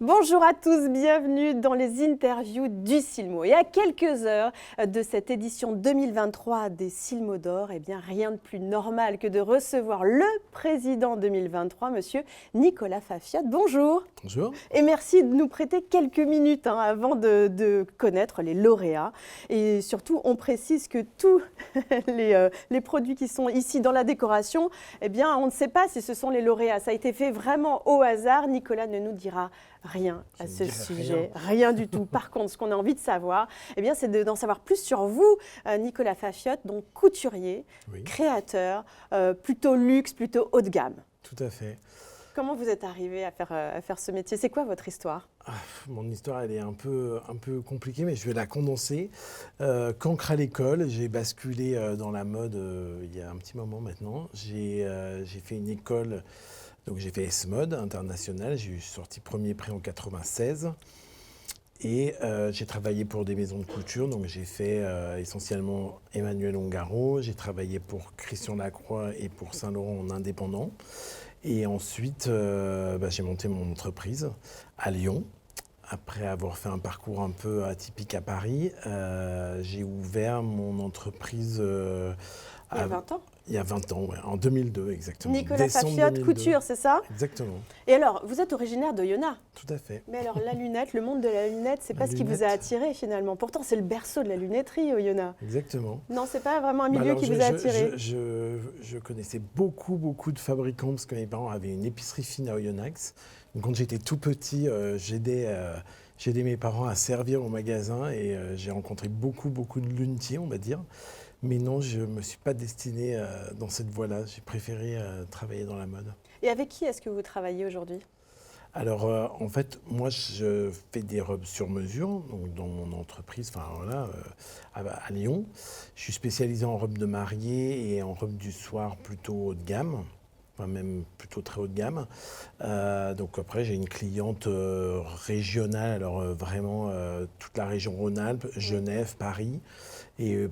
Bonjour à tous, bienvenue dans les interviews du Silmo. Et à quelques heures de cette édition 2023 des Silmo d'Or, eh bien rien de plus normal que de recevoir le président 2023, monsieur Nicolas Fafiotte. Bonjour. Bonjour. Et merci de nous prêter quelques minutes avant de connaître les lauréats. Et surtout, on précise que tous les produits qui sont ici dans la décoration, eh bien, on ne sait pas si ce sont les lauréats. Ça a été fait vraiment au hasard. Nicolas ne nous dira rien à ce sujet, rien du tout. Par contre, ce qu'on a envie de savoir, eh bien, c'est d'en savoir plus sur vous, Nicolas Fafiotte, donc couturier, créateur, plutôt luxe, plutôt haut de gamme. Tout à fait. Comment vous êtes arrivé à faire ce métier? C'est quoi votre histoire? Mon histoire, elle est un peu compliquée, mais je vais la condenser. Cancre à l'école, j'ai basculé dans la mode il y a un petit moment maintenant. J'ai fait une école, donc j'ai fait S-Mode international. J'ai eu sorti premier prix en 96. Et j'ai travaillé pour des maisons de couture, donc j'ai fait essentiellement Emmanuel Ungaro. J'ai travaillé pour Christian Lacroix et pour Saint-Laurent en indépendant. Et ensuite, j'ai monté mon entreprise à Lyon. Après avoir fait un parcours un peu atypique à Paris, j'ai ouvert mon entreprise il y a 20 ans. Il y a 20 ans, ouais, en 2002 exactement. Nicolas Fafiotte, couture, c'est ça? Exactement. Et alors, vous êtes originaire d'Oyonnax? Tout à fait. Mais alors, la lunette, le monde de la lunette, c'est pas ce qui vous a attiré finalement. Pourtant, c'est le berceau de la lunetterie, Oyonnax. Exactement. Non, c'est pas vraiment un milieu qui vous a attiré. Je connaissais beaucoup de fabricants parce que mes parents avaient une épicerie fine à Oyonnax. Donc, quand j'étais tout petit, j'aidais mes parents à servir au magasin et j'ai rencontré beaucoup de lunetiers, on va dire. Mais non, je ne me suis pas destiné dans cette voie-là. J'ai préféré travailler dans la mode. Et avec qui est-ce que vous travaillez aujourd'hui? Alors, en fait, moi, je fais des robes sur mesure, donc dans mon entreprise, à Lyon. Je suis spécialisé en robes de mariée et en robes du soir plutôt haut de gamme, enfin même plutôt très haut de gamme. Donc après, j'ai une cliente régionale, alors vraiment toute la région Rhône-Alpes, Genève, Paris, et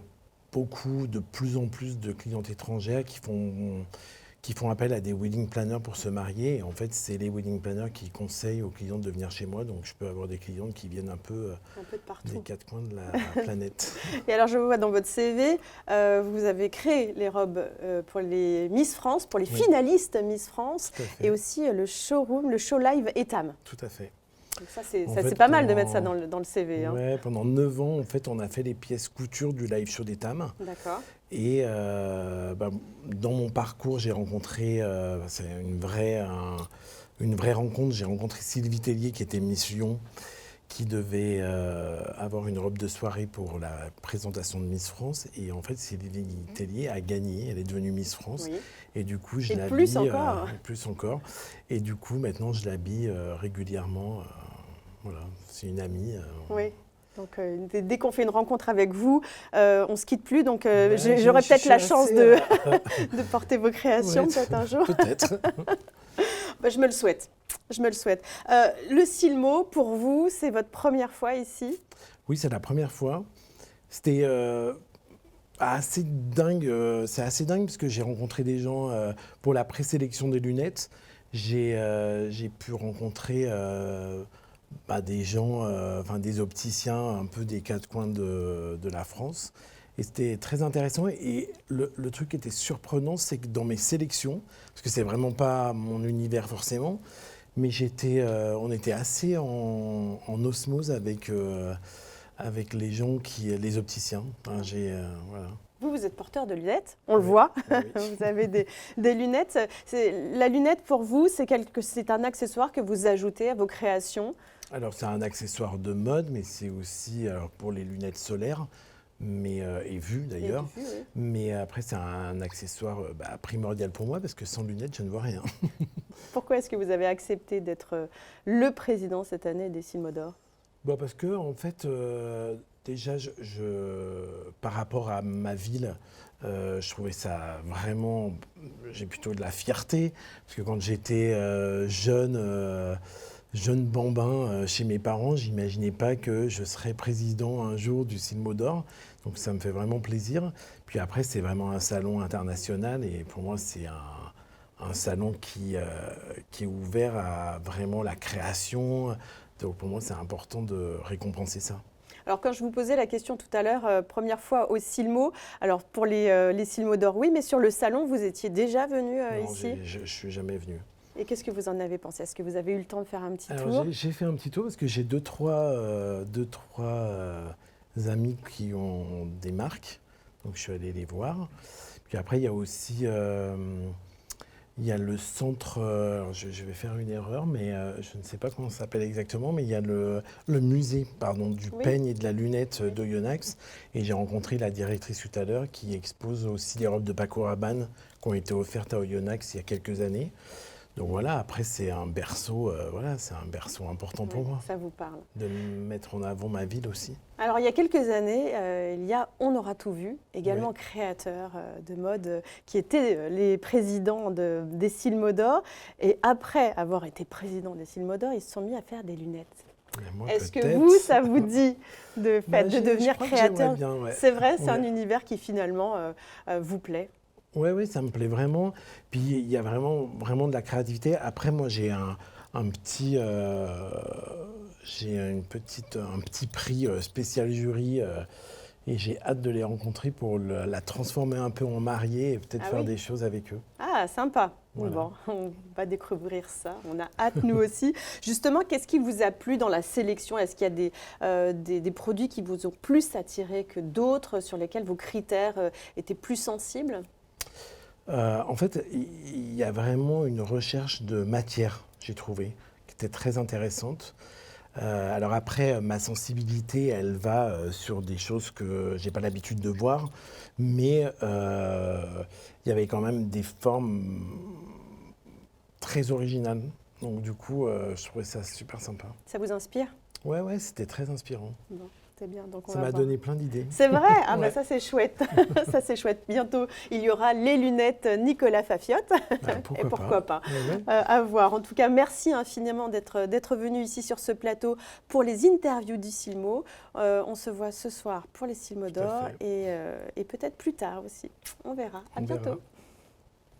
de plus en plus de clientes étrangères qui font appel à des wedding planners pour se marier. Et en fait, c'est les wedding planners qui conseillent aux clientes de venir chez moi. Donc, je peux avoir des clientes qui viennent un peu de partout, des quatre coins de la planète. Et alors, je vois dans votre CV, vous avez créé les robes pour les Miss France, pour les finalistes Miss France, et aussi le showroom, le show live Etam. Tout à fait. Donc ça, c'est pas mal de mettre ça dans le CV. Ouais, pendant 9 ans, en fait, on a fait les pièces couture du live show d'Etam. D'accord. Et dans mon parcours, j'ai rencontré, c'est une vraie rencontre, j'ai rencontré Sylvie Tellier qui était Miss Lyon, qui devait avoir une robe de soirée pour la présentation de Miss France. Et en fait, Sylvie Tellier a gagné, elle est devenue Miss France. Oui. Et du coup, je l'habille. Plus encore. Et du coup, maintenant, je l'habille régulièrement. Voilà, c'est une amie. Oui. Donc, dès qu'on fait une rencontre avec vous, on ne se quitte plus. Donc, j'aurai peut-être la chance de porter vos créations peut-être un jour. Peut-être. Je me le souhaite. Le Silmo, pour vous, c'est votre première fois ici? Oui, c'est la première fois. C'était assez dingue. C'est assez dingue parce que j'ai rencontré des gens pour la présélection des lunettes. J'ai pu rencontrer des gens, des opticiens un peu des quatre coins de la France. Et c'était très intéressant. Et le truc qui était surprenant, c'est que dans mes sélections, parce que c'est vraiment pas mon univers forcément, mais on était assez en osmose avec les gens, les opticiens. Voilà. Vous êtes porteur de lunettes, on le voit. Oui. Vous avez des lunettes. La lunette, pour vous, c'est un accessoire que vous ajoutez à vos créations? Alors, c'est un accessoire de mode, mais c'est aussi pour les lunettes solaires. Et vues d'ailleurs. Oui. Mais après, c'est un accessoire primordial pour moi parce que sans lunettes, je ne vois rien. Pourquoi est-ce que vous avez accepté d'être le président cette année des Silmo d'Or? Parce que, en fait, déjà, par rapport à ma ville, je trouvais ça vraiment. J'ai plutôt de la fierté parce que quand j'étais jeune bambin chez mes parents, j'imaginais pas que je serais président un jour du Silmo d'Or. Donc ça me fait vraiment plaisir. Puis après, c'est vraiment un salon international et pour moi, c'est un salon qui est ouvert à vraiment la création. Donc pour moi, c'est important de récompenser ça. Alors quand je vous posais la question tout à l'heure, première fois au Silmo, alors pour les Silmo d'or, oui, mais sur le salon, vous étiez déjà venu Non, ici? je ne suis jamais venu. Et qu'est-ce que vous en avez pensé? Est-ce que vous avez eu le temps de faire un petit Alors, tour? j'ai fait un petit tour parce que j'ai deux, trois amis qui ont des marques. Donc, je suis allé les voir. Puis après, il y a aussi il y a le centre, je vais faire une erreur, mais je ne sais pas comment ça s'appelle exactement, mais il y a le musée du Oui. peigne et de la lunette d'Oyonnax. Et j'ai rencontré la directrice tout à l'heure qui expose aussi des robes de Paco Rabanne qui ont été offertes à Oyonnax il y a quelques années. Donc voilà, après c'est un berceau, c'est un berceau important pour Oui, moi, ça vous parle. de mettre en avant ma ville aussi. Alors il y a quelques années, il y a On aura tout vu, également Ouais. créateur de mode, qui étaient les présidents des Silmo d'or. Et après avoir été président des Silmo d'or, ils se sont mis à faire des lunettes. Mais moi, Est-ce que peut-être. vous, ça vous dit de devenir Je crois que créateur? j'aimerais bien, ouais. C'est vrai, c'est un Ouais. univers qui finalement vous plaît. Oui, ça me plaît vraiment. Puis il y a vraiment de la créativité. Après, moi, j'ai un petit, un petit prix spécial jury et j'ai hâte de les rencontrer pour la transformer un peu en mariée et peut-être Ah faire oui. des choses avec eux. Ah, sympa. Voilà. Bon, on va découvrir ça. On a hâte, nous aussi. Justement, qu'est-ce qui vous a plu dans la sélection? Est-ce qu'il y a des produits qui vous ont plus attiré que d'autres, sur lesquels vos critères étaient plus sensibles? En fait, il y a vraiment une recherche de matière, j'ai trouvé, qui était très intéressante. Alors après, ma sensibilité, elle va sur des choses que j'ai pas l'habitude de voir, mais il y avait quand même des formes très originales. Donc du coup, je trouvais ça super sympa. Ça vous inspire? Ouais, c'était très inspirant. Bon, c'est bien. Donc on Ça va m'a voir. donné plein d'idées. C'est vrai? Ah bah Ouais. ça c'est chouette. Ça c'est chouette. Bientôt, il y aura les lunettes Nicolas Fafiotte. Et pourquoi pas. Ouais. À voir. En tout cas, merci infiniment d'être venu ici sur ce plateau pour les interviews du Silmo. On se voit ce soir pour les Silmo Tout à d'or fait. et peut-être plus tard aussi. On verra. À On bientôt. verra.